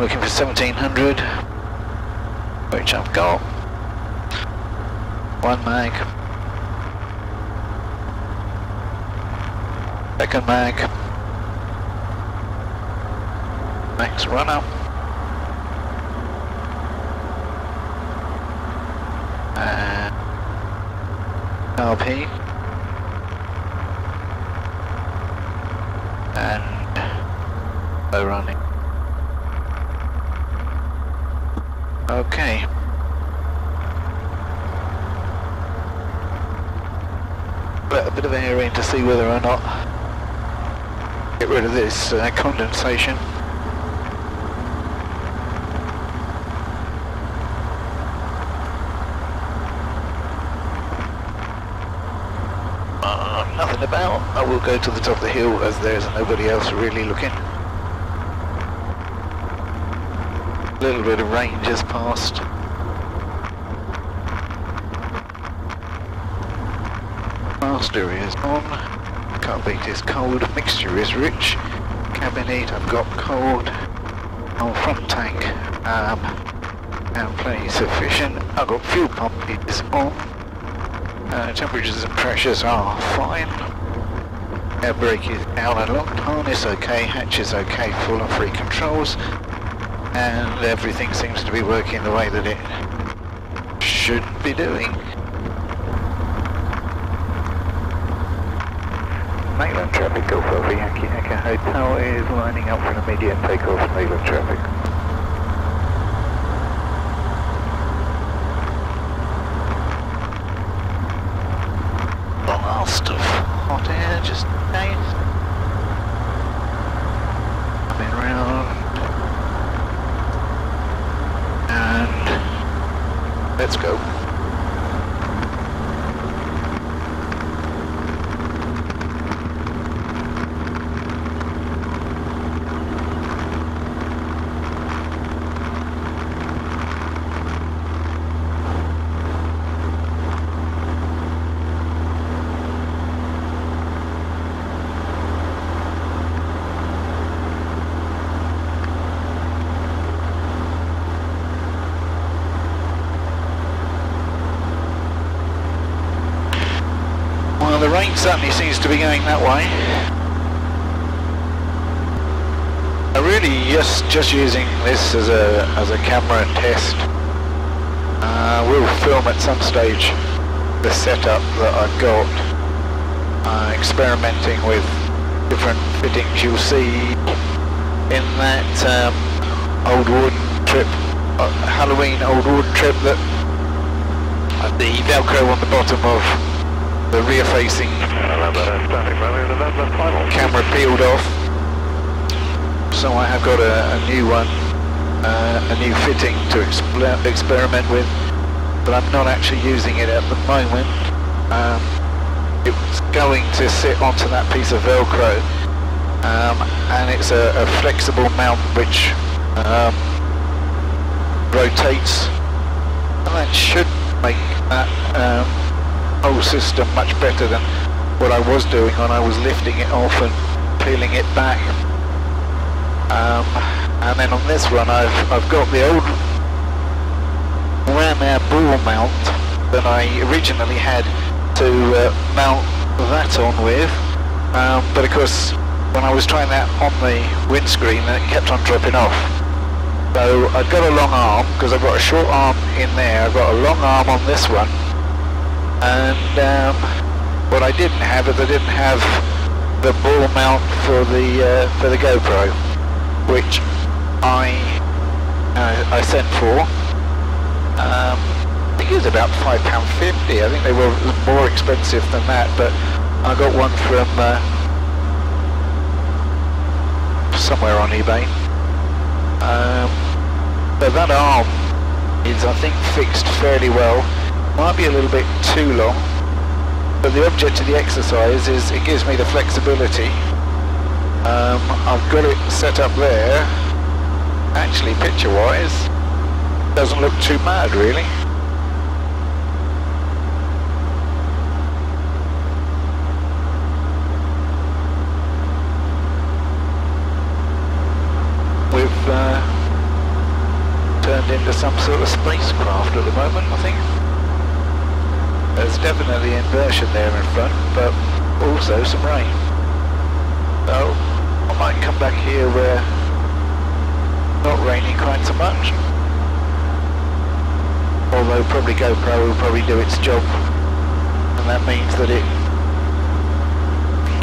looking for 1700, which I've got. One mag. Second mag. Max run up. And RP. And low running. Okay. Let a bit of air in to see whether or not get rid of this condensation. Nothing about. I will go to the top of the hill as there's nobody else really looking. A little bit of rain just passed. Master is on. Cockpit is cold. Mixture is rich. Cabin heat I've got cold. On front tank and plenty sufficient. I've got fuel pump is on. Temperatures and pressures are fine. Air brake is down and locked. Harness okay. Hatch is okay. Full and free controls. And everything seems to be working the way that it should be doing. Mainland traffic, Golf Alpha Yankee Echo Hotel is lining up for an immediate takeoff. Mainland traffic. Blast of hot air just down. Coming round. And let's go. The rain certainly seems to be going that way. I'm really just using this as a camera test. We'll film at some stage the setup that I've got. Experimenting with different fittings. You'll see in that old wood trip, Halloween old wood trip, that the Velcro on the bottom of the rear facing camera peeled off, so I have got a new one, a new fitting to experiment with, but I'm not actually using it at the moment. It's going to sit onto that piece of Velcro, and it's a flexible mount which rotates, and that should make that whole system much better than what I was doing when I was lifting it off and peeling it back. And then on this one I've got the old ram air ball mount that I originally had to mount that on with, but of course when I was trying that on the windscreen it kept on dropping off. So I've got a long arm, because I've got a short arm in there, I've got a long arm on this one. And what I didn't have is I didn't have the ball mount for the GoPro, which I sent for. I think it was about £5.50. I think they were more expensive than that, but I got one from somewhere on eBay. But that arm is, I think, fixed fairly well. Might be a little bit too long, but the object of the exercise is it gives me the flexibility. I've got it set up there. Actually, picture-wise, doesn't look too bad, really. turned into some sort of spacecraft at the moment, I think. There's definitely inversion there in front, but also some rain. So I might come back here where it's not raining quite so much. Although probably GoPro will probably do its job, and that means that it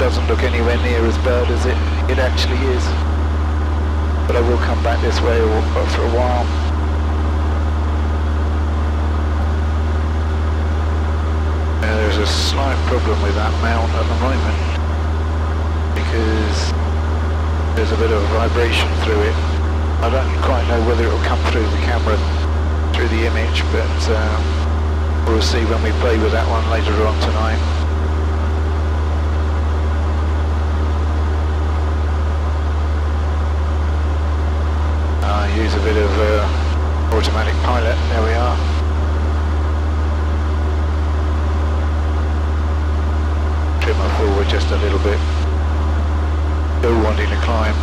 doesn't look anywhere near as bad as it actually is. But I will come back this way for a while. There's a slight problem with that mount at the moment because there's a bit of vibration through it. I don't quite know whether it will come through the camera, through the image, but we'll see when we play with that one later on tonight. Use a bit of automatic pilot. There we are. Trim her forward just a little bit. Still wanting to climb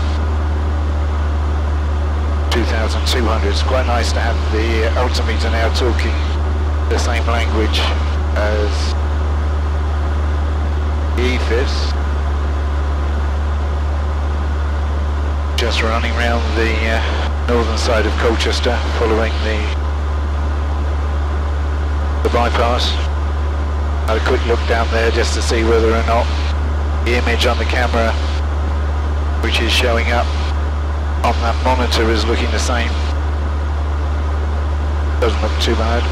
2,200. It's quite nice to have the altimeter now talking the same language as the EFIS. Just running around the northern side of Colchester, following the bypass. Had a quick look down there just to see whether or not the image on the camera, which is showing up on that monitor, is looking the same. Doesn't look too bad.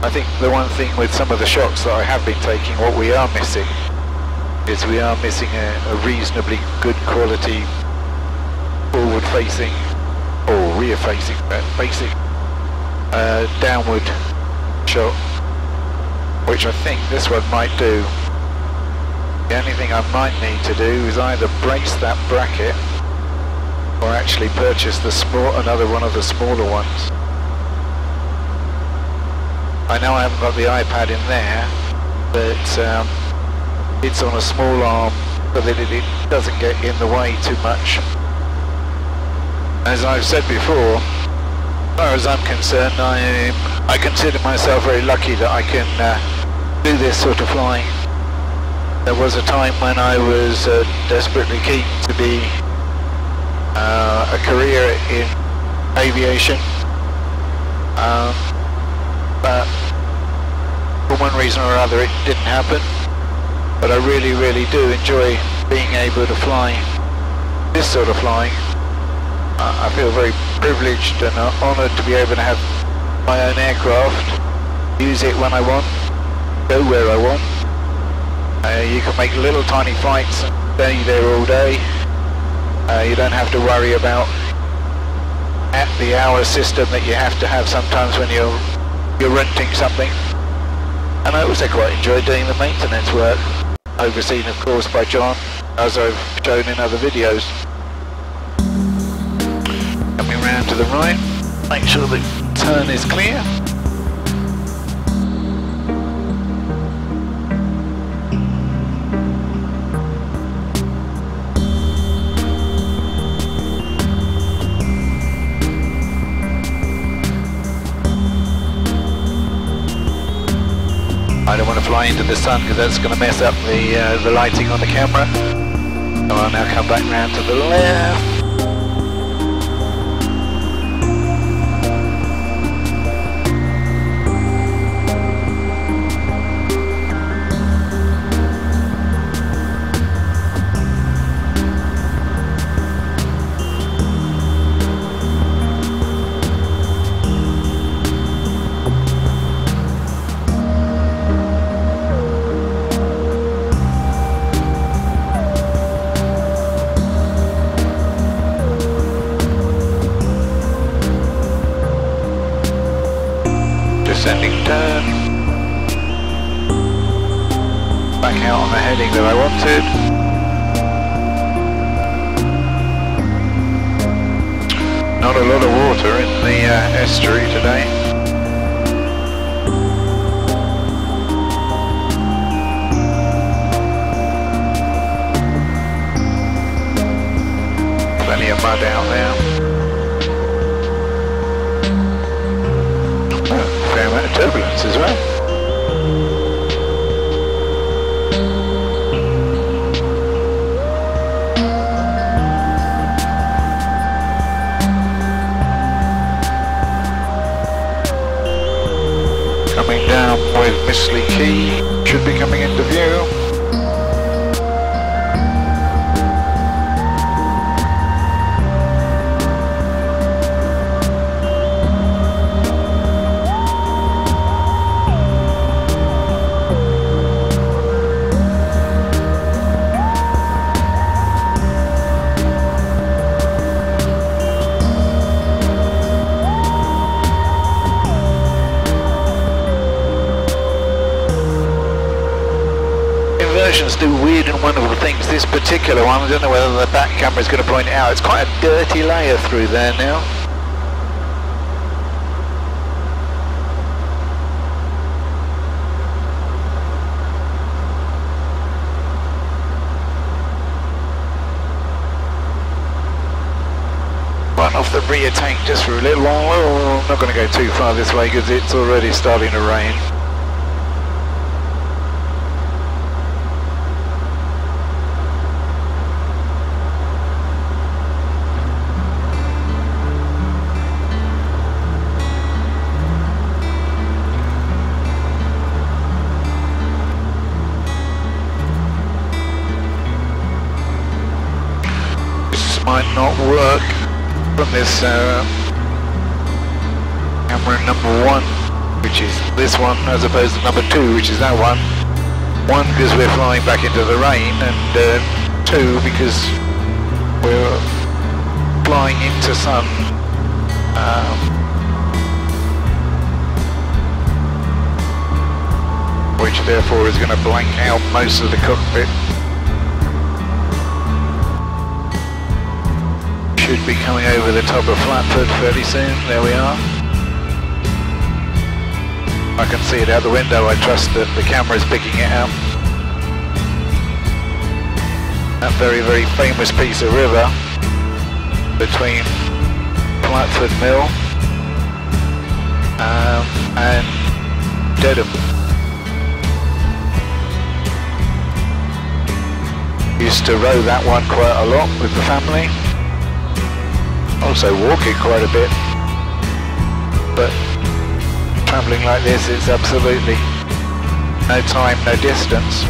I think the one thing with some of the shots that I have been taking, what we are missing is we are missing a reasonably good quality forward-facing or rear-facing, basic downward shot, which I think this one might do. The only thing I might need to do is either brace that bracket or actually purchase another one of the smaller ones. I know I haven't got the iPad in there, but it's on a small arm so that it doesn't get in the way too much. As I've said before, as far as I'm concerned, I consider myself very lucky that I can do this sort of flying. There was a time when I was desperately keen to be a career in aviation, but for one reason or other it didn't happen. But I really, really do enjoy being able to fly this sort of flying. I feel very privileged and honoured to be able to have my own aircraft, use it when I want, go where I want. You can make little tiny flights and stay there all day. You don't have to worry about at the hour system that you have to have sometimes when you're renting something. And I also quite enjoy doing the maintenance work, overseen of course by John, as I've shown in other videos. Coming round to the right, make sure the turn is clear. I don't want to fly into the sun because that's going to mess up the lighting on the camera. So I'll now come back round to the left. Descending turn, back out on the heading that I wanted. Not a lot of water in the estuary today. Plenty of mud out there. Oh, fair amount of turbulence as well. Coming down with Missley Key, should be coming into view. Do weird and wonderful things. This particular one, I don't know whether the back camera is going to point it out, it's quite a dirty layer through there now. Run off the rear tank just for a little while. Oh, I'm not going to go too far this way because it's already starting to rain. Might not work from this camera number 1, which is this one, as opposed to number 2, which is that one. 1 because we're flying back into the rain, and 2 because we're flying into sun. Which therefore is going to blank out most of the cockpit. Should be coming over the top of Flatford fairly soon. There we are. I can see it out the window. I trust that the camera is picking it out. That very, very famous piece of river between Flatford Mill and Jodel. Used to row that one quite a lot with the family. Also walk it quite a bit, but travelling like this, it's absolutely no time, no distance.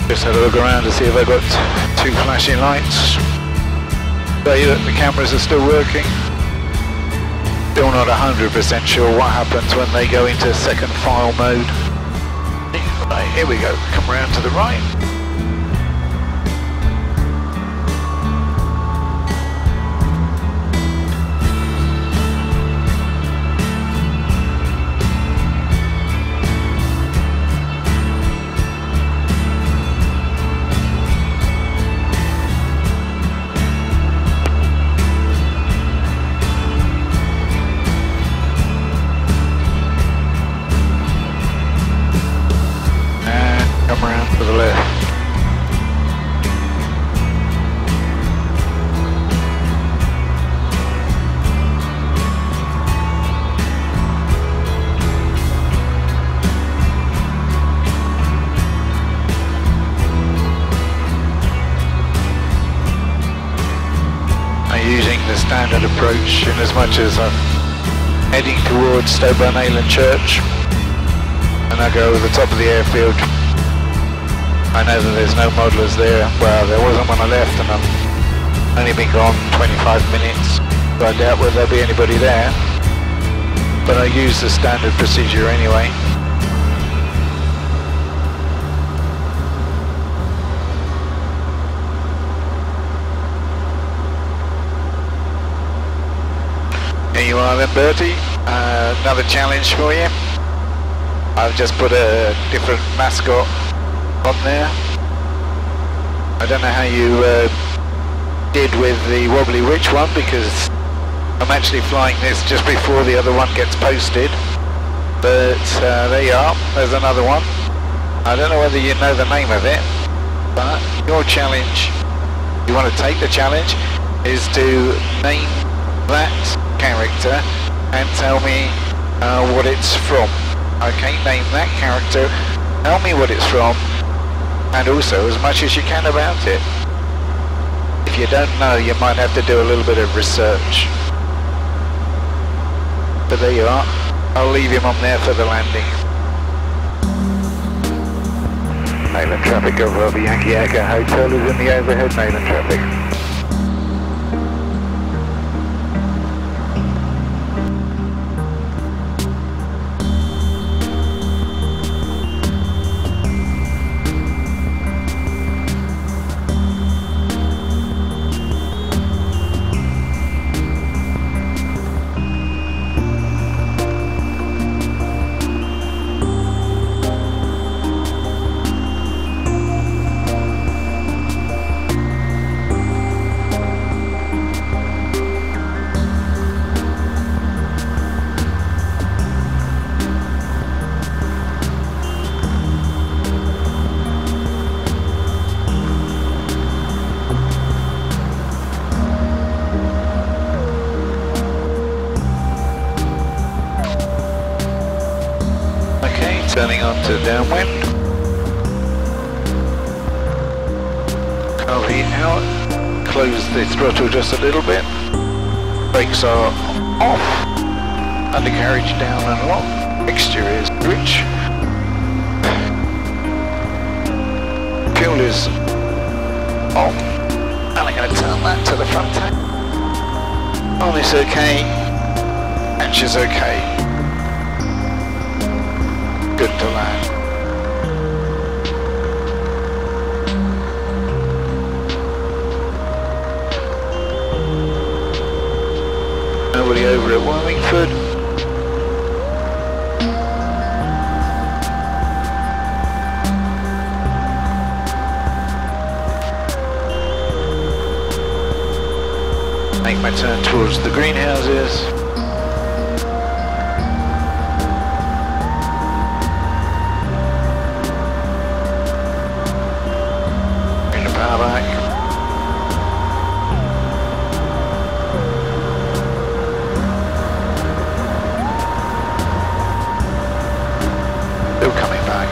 Just had a look around to see if I got 2 flashing lights. Say that the cameras are still working. Still not 100% sure what happens when they go into second file mode. Right, here we go, come around to the right. Standard approach in as much as I'm heading towards Stoke-on-Avon Church and I go over the top of the airfield. I know that there's no modelers there. Well, there wasn't when I left and I've only been gone 25 minutes, so I doubt whether there'll be anybody there. But I use the standard procedure anyway. Here you are then, Bertie. Another challenge for you. I've just put a different Mascot on there. I don't know how you did with the Wobbly Witch one, because I'm actually flying this just before the other one gets posted. But there you are, there's another one. I don't know whether you know the name of it, but your challenge, you want to take the challenge, is to name that character and tell me what it's from. Okay, name that character, tell me what it's from, and also as much as you can about it. If you don't know, you might have to do a little bit of research. But there you are, I'll leave him on there for the landing. Mainland traffic over Yankee Echo Hotel is in the overhead mainland traffic. Turning on to downwind. Carvey out. Close the throttle just a little bit. Brakes are off. Undercarriage down and low. Mixture is rich. Fuel is on. And I'm going to turn that to the front tank. On is okay. Hatch is okay. Good to land. Nobody over at Wormingford. Make my turn towards the greenhouses. Still coming back.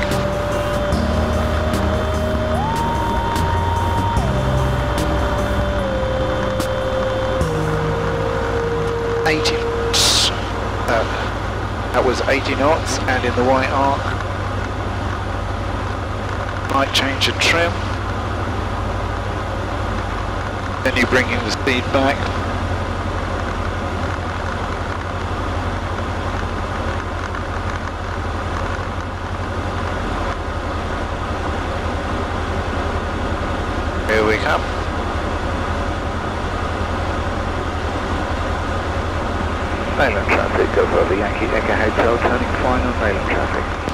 That was 80 knots and in the white arc. Might change the trim. Then you bring in the speed back. Here we come. Mainland traffic over the Yankee Echo Hotel, turning fine on mainland traffic.